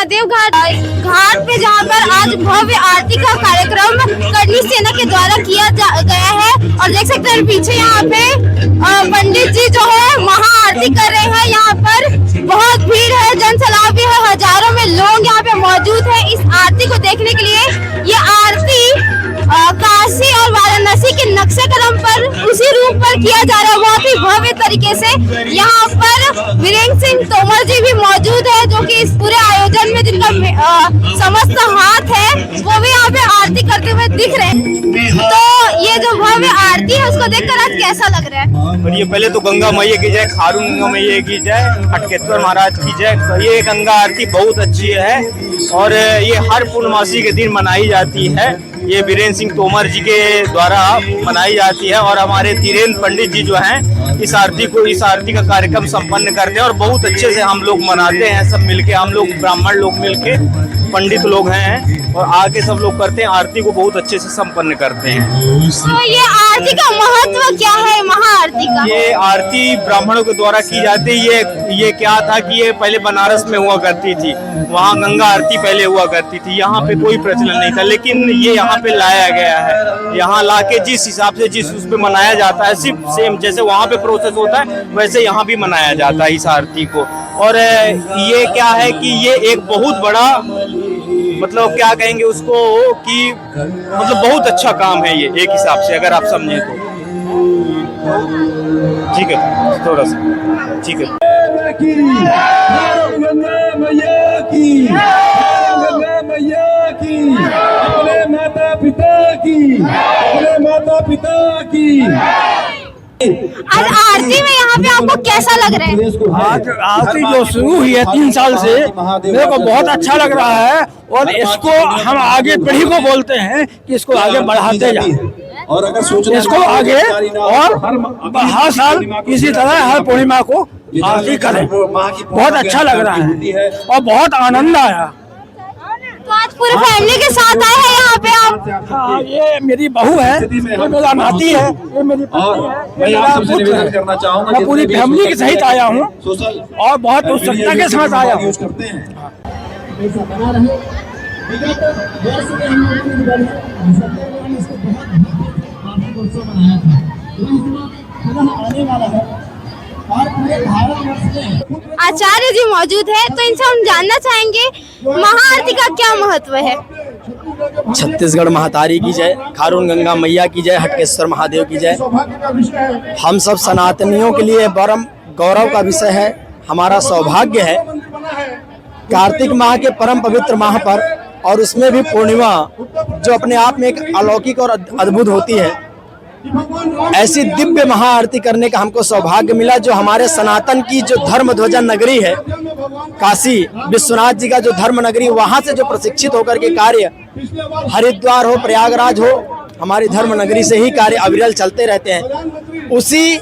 महादेव घाट पे जहाँ पर आज भव्य आरती का कार्यक्रम करनी सेना के द्वारा किया गया है। और देख सकते हैं पीछे यहाँ पे पंडित जी जो है महा आरती कर रहे हैं। यहाँ पर बहुत भीड़ है, जनसैलाब भी है, हजारों में लोग यहाँ पे मौजूद है इस आरती को देखने के लिए। ये आरती काशी और वाराणसी के नक्शे कदम पर उसी रूप पर किया जा रहा है, बहुत ही भव्य तरीके से। यहाँ पर वीरेंद्र सिंह तोमर जी भी मौजूद है, जो कि इस पूरे आयोजन में जिनका समस्त हाथ है, वो भी यहाँ पे आरती करते हुए दिख रहे हैं। तो ये जो भव्य आरती है उसको देखकर आज कैसा लग रहा है? और ये पहले तो गंगा मैया की जय, खारून गंगा मैया की जय, हटकेश्वर महाराज की जय। ये गंगा आरती बहुत अच्छी है और ये हर पूर्णमासी के दिन मनाई जाती है। ये वीरेंद्र सिंह तोमर जी के द्वारा मनाई जाती है और हमारे धीरेन्द्र पंडित जी जो हैं इस आरती का कार्यक्रम संपन्न करते हैं और बहुत अच्छे से हम लोग मनाते हैं। सब मिलके, हम लोग ब्राह्मण लोग मिलके, पंडित लोग हैं और आके सब लोग करते हैं, आरती को बहुत अच्छे से संपन्न करते हैं। तो ये आरती का महत्व क्या है, महाआरती का? ये आरती ब्राह्मणों के द्वारा की जाती है। ये क्या था कि ये पहले बनारस में हुआ करती थी, वहाँ गंगा आरती पहले हुआ करती थी, यहाँ पे कोई प्रचलन नहीं था, लेकिन ये यहाँ पे लाया गया है। यहाँ लाके जिस हिसाब से जिस उस पे मनाया जाता है, सिर्फ सेम जैसे वहाँ पे प्रोसेस होता है वैसे यहाँ भी मनाया जाता है इस आरती को। और ये क्या है कि ये एक बहुत बड़ा, मतलब क्या कहेंगे उसको, कि मतलब बहुत अच्छा काम है ये एक हिसाब से, अगर आप समझें तो। ठीक है, थोड़ा सा ठीक है। माता पिता की आज आरती में यहाँ पे आपको कैसा लग रहा है? आज आरती जो शुरू हुई है 3 साल से, मेरे को बहुत अच्छा लग रहा है और इसको हम आगे पीढ़ी को बोलते हैं कि इसको आगे बढ़ाते जाए और अगर इसको आगे और हर साल इसी तरह हर पूर्णिमा को आरती करें। बहुत अच्छा लग रहा है और बहुत आनंद आया। तो आज पूरे फैमिली के साथ आए हैं यहाँ पे आप? हाँ, ये मेरी बहू है, ये मेरा नाती है, ये मेरी पत्नी है, ये मेरा पुत्र है। मैं पूरी फैमिली के सहित आया हूँ और बहुत उत्सुकता के साथ आया हूँ। आचार्य जी मौजूद है, तो इनसे हम जानना चाहेंगे महाआरती का क्या महत्व है? छत्तीसगढ़ महातारी की जय, खारून गंगा मैया की जय, हटकेश्वर महादेव की जय। हम सब सनातनियों के लिए परम गौरव का विषय है, हमारा सौभाग्य है। कार्तिक माह के परम पवित्र माह पर और उसमें भी पूर्णिमा जो अपने आप में एक अलौकिक और अद्भुत होती है, ऐसी दिव्य महाआरती करने का हमको सौभाग्य मिला। जो हमारे सनातन की जो धर्म ध्वजा नगरी है, काशी विश्वनाथ जी का जो धर्म नगरी, वहाँ से जो प्रशिक्षित होकर के कार्य हरिद्वार हो, प्रयागराज हो, हमारी धर्म नगरी से ही कार्य अविरल चलते रहते हैं। उसी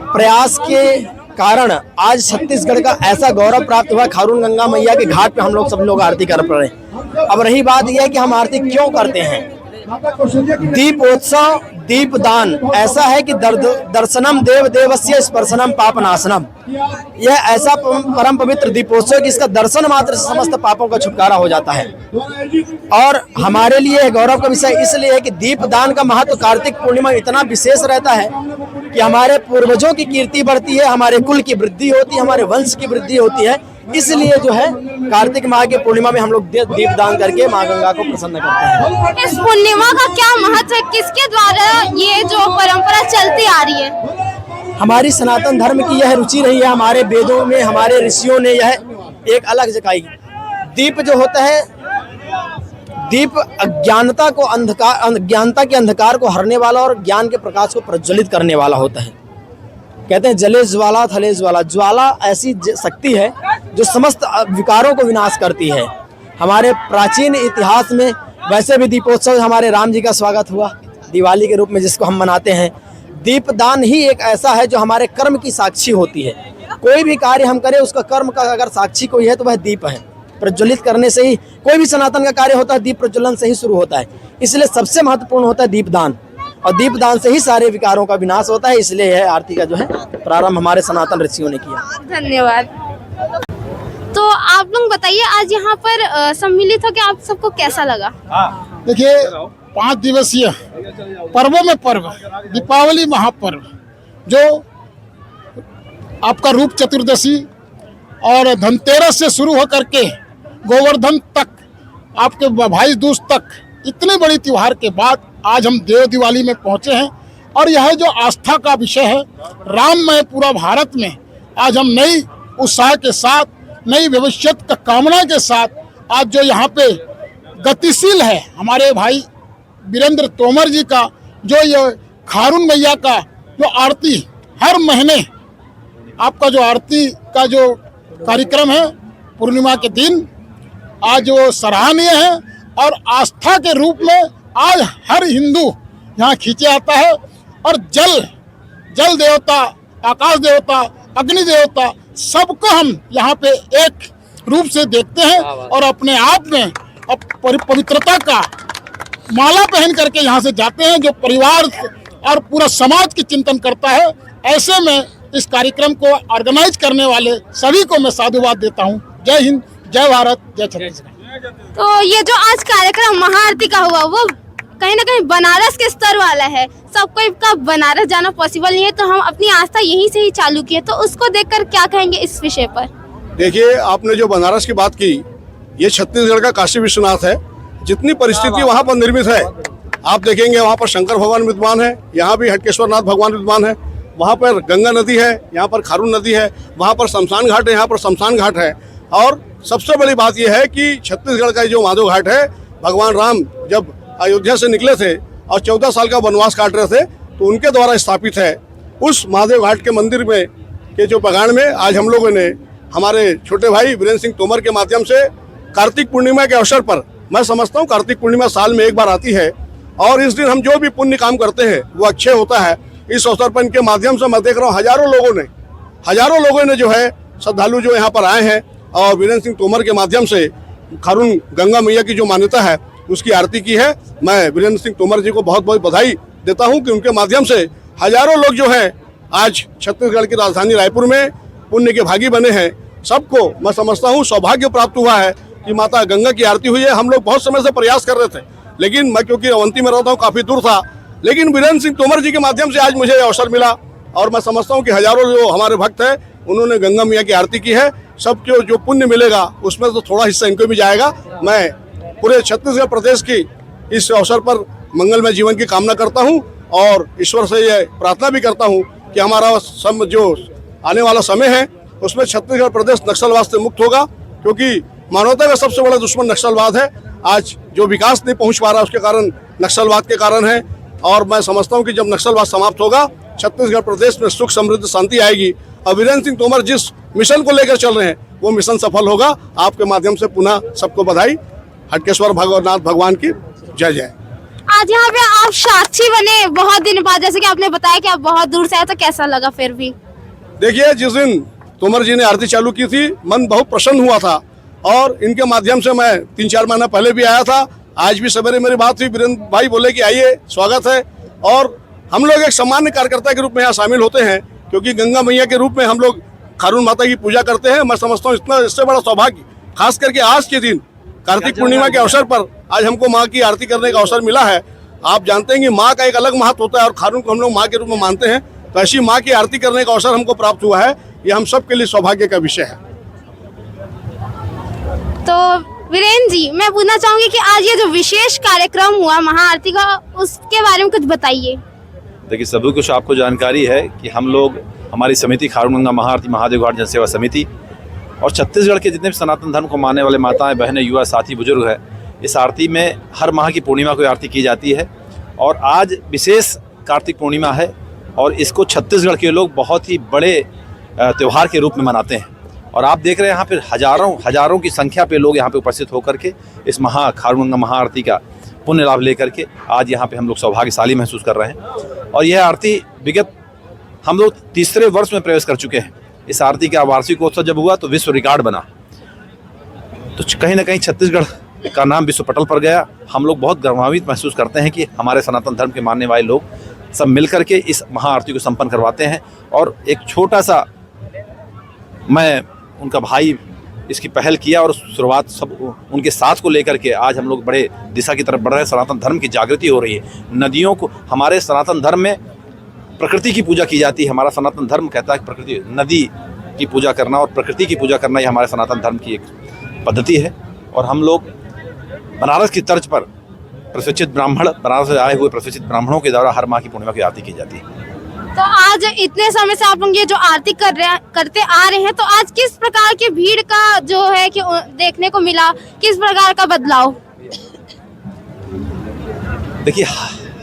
प्रयास के कारण आज छत्तीसगढ़ का ऐसा गौरव प्राप्त हुआ। खारून गंगा मैया के घाट पे हम लोग सब लोग आरती कर पा रहे हैं। अब रही बात यह है कि हम आरती क्यों करते हैं। दीपोत्सव, दीपदान ऐसा है कि दर्शनम देव देवस्य स्पर्शनम पापनाशनम। यह ऐसा परम पवित्र दीपोत्सव कि इसका दर्शन मात्र से समस्त पापों का छुटकारा हो जाता है। और हमारे लिए गौरव का विषय इसलिए है कि दीपदान का महत्व कार्तिक पूर्णिमा इतना विशेष रहता है कि हमारे पूर्वजों की कीर्ति बढ़ती है, हमारे कुल की वृद्धि होती है, हमारे वंश की वृद्धि होती है। इसलिए जो है कार्तिक माह के पूर्णिमा में हम लोग दीपदान करके माँ गंगा को प्रसन्न करते हैं। इस पूर्णिमा का क्या महत्व है? किसके द्वारा ये जो परंपरा चलती आ रही है? हमारी सनातन धर्म की यह रुचि रही है। हमारे वेदों में हमारे ऋषियों ने यह एक अलग जगाई। दीप जो होता है, दीप अज्ञानता के अंधकार को हरने वाला और ज्ञान के प्रकाश को प्रज्वलित करने वाला होता है। कहते हैं जले ज्वाला थले ज्वाला। ज्वाला ऐसी शक्ति है जो समस्त विकारों को विनाश करती है। हमारे प्राचीन इतिहास में वैसे भी दीपोत्सव, हमारे राम जी का स्वागत हुआ दिवाली के रूप में, जिसको हम मनाते हैं। दीपदान ही एक ऐसा है जो हमारे कर्म की साक्षी होती है। कोई भी कार्य हम करें, उसका कर्म का अगर साक्षी कोई है तो वह दीप है। प्रज्वलित करने से ही कोई भी सनातन का कार्य होता है, दीप प्रज्वलन से ही शुरू होता है। इसलिए सबसे महत्वपूर्ण होता है दीपदान, और दीपदान से ही सारे विकारों का विनाश होता है। इसलिए यह आरती का जो है प्रारंभ हमारे सनातन ऋषियों ने किया। धन्यवाद। तो आप लोग बताइए आज यहाँ पर सम्मिलित होकर आप सबको कैसा लगा? देखिए 5 दिवसीय पर्वों में पर्व दीपावली महापर्व जो आपका रूप चतुर्दशी और धनतेरस से शुरू होकर के गोवर्धन तक आपके भाई दूज तक इतने बड़ी त्योहार के बाद आज हम देव दिवाली में पहुंचे हैं और यह जो आस्था का विषय है राममय पूरा भारत में आज हम नई उत्साह के साथ नई भविष्य का कामना के साथ आज जो यहाँ पे गतिशील है हमारे भाई वीरेंद्र तोमर जी का जो ये खारून मैया का जो आरती हर महीने आपका जो आरती का जो कार्यक्रम है पूर्णिमा के दिन आज वो सराहनीय है और आस्था के रूप में आज हर हिंदू यहाँ खींचे आता है और जल देवता आकाश देवता अग्नि देवता सबको हम यहाँ पे एक रूप से देखते हैं और अपने आप में पवित्रता का माला पहन करके यहाँ से जाते हैं जो परिवार और पूरा समाज की चिंतन करता है। ऐसे में इस कार्यक्रम को ऑर्गेनाइज करने वाले सभी को मैं साधुवाद देता हूँ। जय हिंद, जय भारत, जय छत्तीसगढ़। तो ये जो आज कार्यक्रम महाआरती का हुआ वो कहीं ना कहीं बनारस के स्तर वाला है। सबको का बनारस जाना पॉसिबल नहीं है तो हम अपनी आस्था यहीं से ही चालू किए। तो उसको देखकर क्या कहेंगे इस विषय पर? देखिए, आपने जो बनारस की बात की ये छत्तीसगढ़ का काशी विश्वनाथ है। जितनी परिस्थिति वहाँ पर निर्मित है आप देखेंगे वहाँ पर शंकर भगवान विद्यमान है, यहाँ भी हटकेश्वरनाथ भगवान विद्यमान है, वहाँ पर गंगा नदी है, यहाँ पर खारून नदी है, वहाँ पर शमशान घाट है, यहाँ पर शमशान घाट है। और सबसे बड़ी बात यह है कि छत्तीसगढ़ का जो माधव घाट है भगवान राम जब अयोध्या से निकले थे और 14 साल का वनवास काट रहे थे तो उनके द्वारा स्थापित है। उस महादेव घाट के मंदिर में के जो बगान में आज हम लोगों ने हमारे छोटे भाई वीरेंद्र सिंह तोमर के माध्यम से कार्तिक पूर्णिमा के अवसर पर, मैं समझता हूँ कार्तिक पूर्णिमा साल में एक बार आती है और इस दिन हम जो भी पुण्य काम करते हैं वो अक्षय होता है। इस अवसर पर इनके माध्यम से मैं देख रहा हूँ हजारों लोगों ने जो है श्रद्धालु जो यहाँ पर आए हैं और वीरेंद्र सिंह तोमर के माध्यम से खारून गंगा मैया की जो मान्यता है उसकी आरती की है। मैं वीरेंद्र सिंह तोमर जी को बहुत बहुत बधाई देता हूं कि उनके माध्यम से हजारों लोग जो हैं आज छत्तीसगढ़ की राजधानी रायपुर में पुण्य के भागी बने हैं। सबको मैं समझता हूं सौभाग्य प्राप्त हुआ है कि माता गंगा की आरती हुई है। हम लोग बहुत समय से प्रयास कर रहे थे लेकिन मैं क्योंकि अवंती में रहता हूँ काफ़ी दूर था, लेकिन वीरेंद्र सिंह तोमर जी के माध्यम से आज मुझे अवसर मिला और मैं समझता हूँ कि हजारों जो हमारे भक्त हैं उन्होंने गंगा मैया की आरती की है। सबको जो पुण्य मिलेगा उसमें तो थोड़ा हिस्सा इनको भी जाएगा। मैं पूरे छत्तीसगढ़ प्रदेश की इस अवसर पर मंगलमय जीवन की कामना करता हूं और ईश्वर से यह प्रार्थना भी करता हूं कि हमारा जो आने वाला समय है उसमें छत्तीसगढ़ प्रदेश नक्सलवाद से मुक्त होगा, क्योंकि मानवता का सबसे बड़ा दुश्मन नक्सलवाद है। आज जो विकास नहीं पहुंच पा रहा उसके कारण नक्सलवाद के कारण है और मैं समझता हूं कि जब नक्सलवाद समाप्त होगा छत्तीसगढ़ प्रदेश में सुख समृद्धि शांति आएगी और वीरेंद्र सिंह तोमर जिस मिशन को लेकर चल रहे हैं वो मिशन सफल होगा। आपके माध्यम से पुनः सबको बधाई। हटकेश्वर भगवनाथ भगवान की जय जय। आज यहाँ पे आप साक्षी बने बहुत दिन बाद, जैसे कि आपने बताया कि आप बहुत दूर से आए, तो कैसा लगा? फिर भी देखिए, जिस दिन तोमर जी ने आरती चालू की थी मन बहुत प्रसन्न हुआ था और इनके माध्यम से मैं 3-4 महीना पहले भी आया था। आज भी सवेरे मेरी बात हुई, वीरेंद्र भाई बोले कि आइए स्वागत है और हम लोग एक सामान्य कार्यकर्ता के रूप में यहाँ शामिल होते हैं क्योंकि गंगा मैया के रूप में हम लोग खारून माता की पूजा करते हैं। मैं समझता हूँ इतना इससे बड़ा सौभाग्य खास करके आज के दिन कार्तिक पूर्णिमा के अवसर पर आज हमको माँ की आरती करने का अवसर मिला है। आप जानते हैं कि माँ का एक अलग महत्व होता है और खारून को हम लोग माँ के रूप में मानते हैं, तो ऐसी माँ की आरती करने का अवसर हमको प्राप्त हुआ है। ये हम सब के लिए सौभाग्य का विषय है। तो वीरेंद्र जी, मैं पूछना चाहूंगी कि आज ये जो विशेष कार्यक्रम हुआ महाआरती का, उसके बारे में कुछ बताइए। देखिए, सभी कुछ आपको जानकारी है कि हम लोग हमारी समिति खारून गंगा महाआरती महादेव घाट जनसेवा समिति और छत्तीसगढ़ के जितने भी सनातन धर्म को मानने वाले माताएं, बहनें, युवा साथी, बुजुर्ग हैं, इस आरती में हर माह की पूर्णिमा को आरती की जाती है और आज विशेष कार्तिक पूर्णिमा है और इसको छत्तीसगढ़ के लोग बहुत ही बड़े त्यौहार के रूप में मनाते हैं। और आप देख रहे हैं यहाँ पे हजारों की संख्या पे लोग यहाँ पे उपस्थित होकर के इस खारून गंगा महाआरती का पुण्य लाभ लेकर के आज यहाँ पे हम लोग सौभाग्यशाली महसूस कर रहे हैं। और यह आरती विगत हम लोग 3रे वर्ष में प्रवेश कर चुके हैं। इस आरती का वार्षिकोत्सव जब हुआ तो विश्व रिकॉर्ड बना, तो कहीं ना कहीं छत्तीसगढ़ का नाम विश्व पटल पर गया। हम लोग बहुत गौरवान्वित महसूस करते हैं कि हमारे सनातन धर्म के मानने वाले लोग सब मिलकर के इस महाआरती को संपन्न करवाते हैं। और एक छोटा सा मैं उनका भाई इसकी पहल किया और शुरुआत सब उनके साथ को लेकर के आज हम लोग बड़े दिशा की तरफ बढ़ रहे हैं। सनातन धर्म की जागृति हो रही है। नदियों को, हमारे सनातन धर्म में प्रकृति की पूजा की जाती है। हमारा सनातन धर्म कहता है प्रकृति, नदी की पूजा करना और प्रकृति की पूजा करना, ये हमारे सनातन धर्म की एक पद्धति है। और हम लोग बनारस की तर्ज पर प्रशिक्षित ब्राह्मण, बनारस से आए हुए प्रशिक्षित ब्राह्मणों के द्वारा हर माह की पूर्णिमा की आरती की जाती है। तो आज इतने समय से आप लोग ये जो आरती करते आ रहे हैं, तो आज किस प्रकार की भीड़ का जो है कि देखने को मिला, किस प्रकार का बदलाव? देखिए,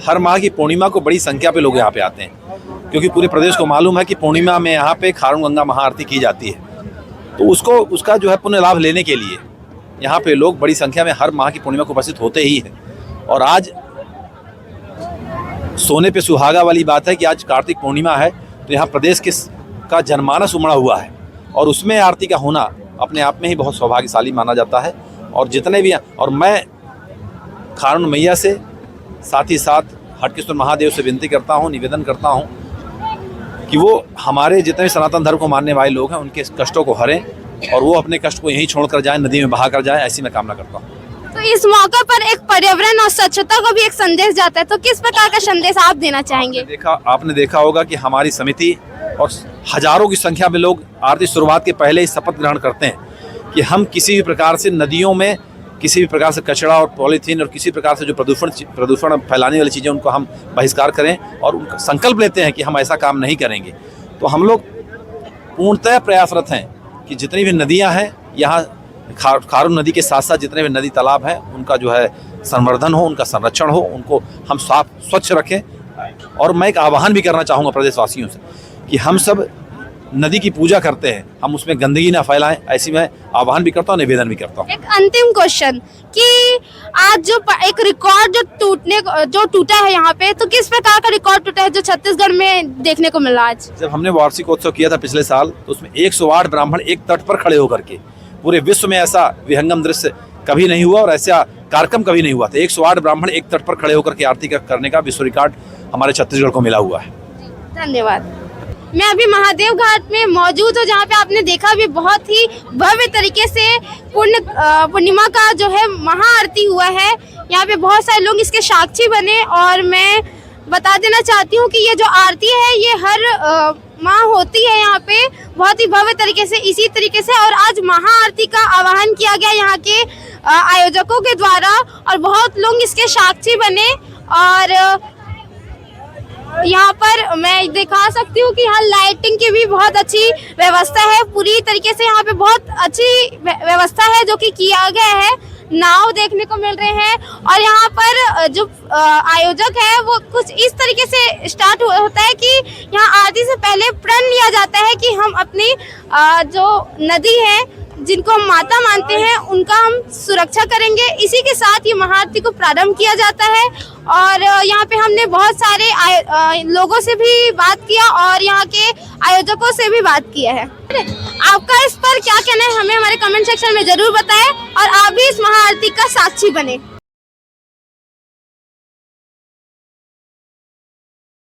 हर माह की पूर्णिमा को बड़ी संख्या पे लोग यहाँ पे आते हैं, क्योंकि पूरे प्रदेश को मालूम है कि पूर्णिमा में यहाँ पे खारून गंगा महाआरती की जाती है। तो उसका जो है पुण्य लाभ लेने के लिए यहाँ पे लोग बड़ी संख्या में हर माह की पूर्णिमा को उपस्थित होते ही हैं। और आज सोने पे सुहागा वाली बात है कि आज कार्तिक पूर्णिमा है, तो यहाँ प्रदेश का जनमानस उमड़ा हुआ है और उसमें आरती का होना अपने आप में ही बहुत सौभाग्यशाली माना जाता है। और जितने भी, और मैं खारून मैया से साथ ही साथ हटकेश्वर महादेव से विनती करता हूँ, निवेदन करता हूँ कि वो हमारे जितने भी सनातन धर्म को मानने वाले लोग हैं उनके कष्टों को हरें और वो अपने कष्ट को यहीं छोड़कर जाएं, नदी में बहा कर जाएं, ऐसी मैं कामना करता हूँ। तो इस मौके पर एक पर्यावरण और स्वच्छता को भी एक संदेश जाता है, तो किस प्रकार का संदेश आप देना चाहेंगे? आपने देखा होगा कि हमारी समिति और हजारों की संख्या में लोग आरती शुरुआत के पहले ही शपथ ग्रहण करते हैं कि हम किसी भी प्रकार से नदियों में किसी भी प्रकार से कचरा और पॉलीथीन और किसी प्रकार से जो प्रदूषण फैलाने वाली चीज़ें उनको हम बहिष्कार करें और उनका संकल्प लेते हैं कि हम ऐसा काम नहीं करेंगे। तो हम लोग पूर्णतः प्रयासरत हैं कि जितनी भी नदियां हैं यहाँ खारून नदी के साथ साथ जितने भी नदी तालाब हैं उनका जो है संवर्धन हो, उनका संरक्षण हो, उनको हम साफ स्वच्छ रखें। और मैं एक आह्वान भी करना चाहूँगा प्रदेशवासियों से कि हम सब नदी की पूजा करते हैं, हम उसमें गंदगी ना फैलाएं, ऐसी मैं आह्वान भी करता हूँ, निवेदन भी करता हूँ। एक अंतिम क्वेश्चन कि आज जो एक रिकॉर्ड जो टूटा है यहाँ पे, तो किस प्रकार का रिकॉर्ड टूटा है जो छत्तीसगढ़ में देखने को मिला? आज जब हमने वार्षिकोत्सव किया था पिछले साल, तो उसमें 108 ब्राह्मण एक तट पर खड़े होकर के, पूरे विश्व में ऐसा विहंगम दृश्य कभी नहीं हुआ और ऐसा कार्यक्रम कभी नहीं हुआ था। 108 ब्राह्मण एक तट पर खड़े होकर के आरती करने का विश्व रिकॉर्ड हमारे छत्तीसगढ़ को मिला हुआ है। धन्यवाद। मैं अभी महादेव घाट में मौजूद हूँ, जहाँ पे आपने देखा भी बहुत ही भव्य तरीके से पूर्णिमा का जो है महाआरती हुआ है। यहाँ पे बहुत सारे लोग इसके साक्षी बने और मैं बता देना चाहती हूँ कि ये जो आरती है ये हर माह होती है यहाँ पे बहुत ही भव्य तरीके से, इसी तरीके से। और आज महाआरती का आह्वान किया गया यहाँ के आयोजकों के द्वारा और बहुत लोग इसके साक्षी बने। और यहाँ पर मैं दिखा सकती हूँ कि यहाँ लाइटिंग की भी बहुत अच्छी व्यवस्था है। पूरी तरीके से यहाँ पे बहुत अच्छी व्यवस्था है जो कि किया गया है। नाव देखने को मिल रहे हैं और यहाँ पर जो आयोजक है वो कुछ इस तरीके से स्टार्ट होता है कि यहाँ आरती से पहले प्रण लिया जाता है कि हम अपनी जो नदी है जिनको हम माता मानते हैं उनका हम सुरक्षा करेंगे। इसी के साथ ये महाआरती को प्रारंभ किया जाता है। और यहाँ पे हमने बहुत सारे लोगों से भी बात किया और यहाँ के आयोजकों से भी बात किया है। आपका इस पर क्या कहना है हमें हमारे कमेंट सेक्शन में जरूर बताएं और आप भी इस महाआरती का साक्षी बने।